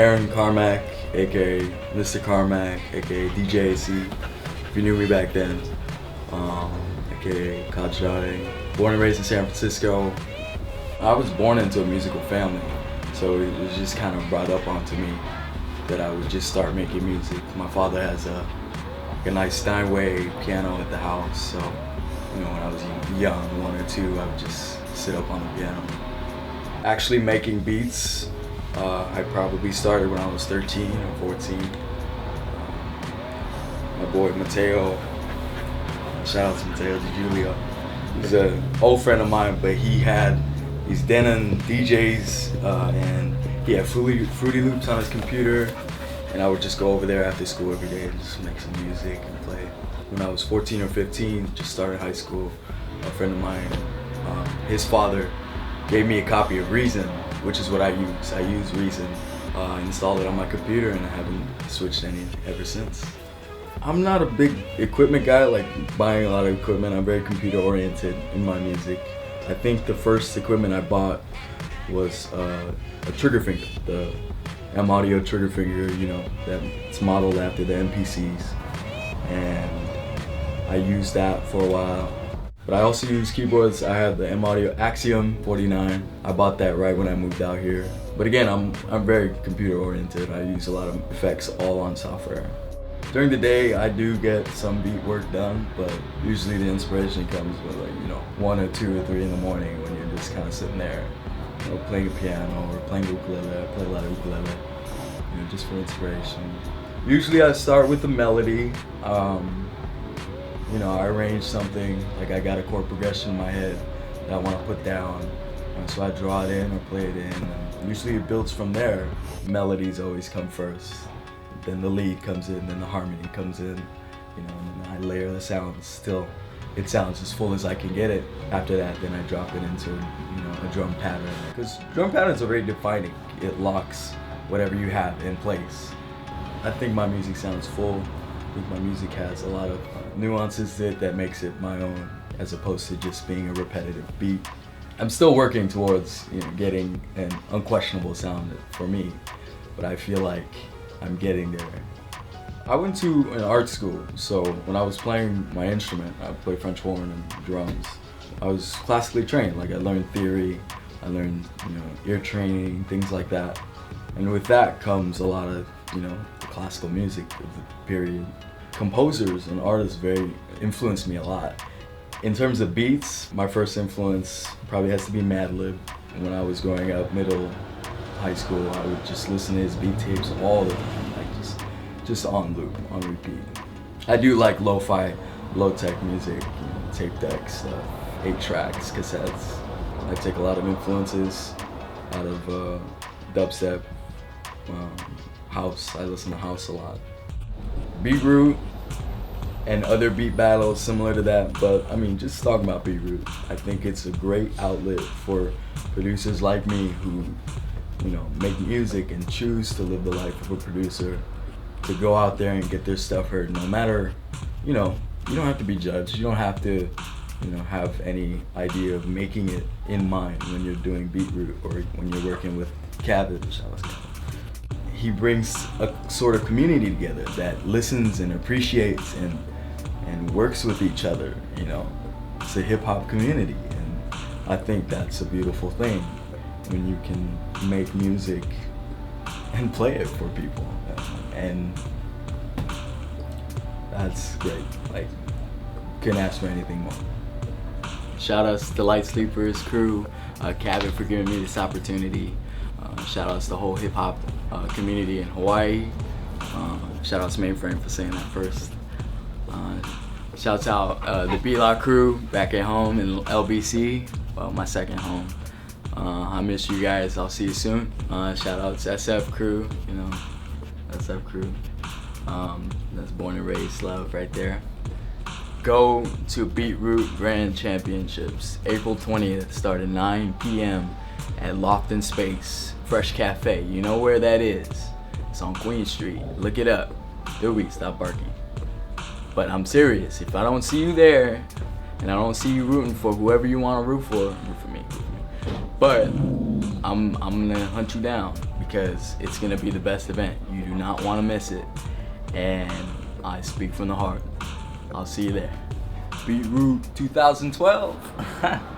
Aaron Carmack, aka Mr. Carmack, aka DJ AC, if you knew me back then, aka Kavet. Born and raised in San Francisco. I was born into a musical family, so it was just kind of brought up onto me that I would just start making music. My father has a nice Steinway piano at the house, so when I was young, 1 or 2, I would just sit up on the piano. Actually making beats, I probably started when I was 13 or 14. My boy Mateo, shout out to Mateo DiGiulio. He's an old friend of mine, but he had these Denon DJs and he had Fruity Loops on his computer, and I would just go over there after school every day and just make some music and play. When I was 14 or 15, just started high school, a friend of mine, his father gave me a copy of Reason, which is what I use. I use Reason, installed it on my computer, and I haven't switched any ever since. I'm not a big equipment guy, like buying a lot of equipment. I'm very computer oriented in my music. I think the first equipment I bought was a trigger finger, the M Audio trigger finger, that's modeled after the MPCs. And I used that for a while. But I also use keyboards. I have the M Audio Axiom 49. I bought that right when I moved out here. But again, I'm very computer oriented. I use a lot of effects all on software. During the day, I do get some beat work done, but usually the inspiration comes with 1 or 2 or 3 in the morning when you're just kind of sitting there, playing a piano or playing ukulele. I play a lot of ukulele, just for inspiration. Usually I start with the melody. I arrange something, like I got a chord progression in my head that I want to put down, so I draw it in or play it in. And usually it builds from there. Melodies always come first. Then the lead comes in, then the harmony comes in, and then I layer the sounds till it sounds as full as I can get it. After that, then I drop it into, a drum pattern. Because drum patterns are very defining. It locks whatever you have in place. I think my music sounds full. I think my music has a lot of nuances that makes it my own, as opposed to just being a repetitive beat. I'm still working towards, getting an unquestionable sound for me, but I feel like I'm getting there. I went to an art school, so when I was playing my instrument, I play French horn and drums. I was classically trained, like I learned theory, I learned, ear training, things like that. And with that comes a lot of, classical music of the period. Composers and artists influenced me a lot. In terms of beats, my first influence probably has to be Madlib. When I was growing up, middle, high school, I would just listen to his beat tapes all the time, like just on loop, on repeat. I do like lo-fi, low-tech music, tape decks, 8 tracks, cassettes. I take a lot of influences out of dubstep, house. I listen to house a lot. Beatroot and other beat battles similar to that, but just talking about Beatroot, I think it's a great outlet for producers like me who make music and choose to live the life of a producer, to go out there and get their stuff heard. No matter, you don't have to be judged. You don't have to, have any idea of making it in mind when you're doing Beatroot or when you're working with Kavet. He brings a sort of community together that listens and appreciates and works with each other. It's a hip hop community, and I think that's a beautiful thing, when you can make music and play it for people, and that's great. Like, couldn't ask for anything more. Shoutouts to Lightsleepers crew, Kavet for giving me this opportunity. Shoutouts to the whole hip hop community in Hawaii. Shoutouts to Mainframe for saying that first. Shouts out the B-Lock crew back at home in LBC, my second home. I miss you guys. I'll see you soon. Shout out to SF crew, SF crew. That's born and raised love right there. Go to Beatroot Grand Championships, April 20th, start at 9 p.m. at Loft in Space, Fresh Cafe. You know where that is. It's on Queen Street. Look it up. Doobie, stop barking. But I'm serious. If I don't see you there, and I don't see you rooting for whoever you want to root for me. But I'm gonna hunt you down because it's gonna be the best event. You do not want to miss it, and I speak from the heart. I'll see you there. Beatroot 2012.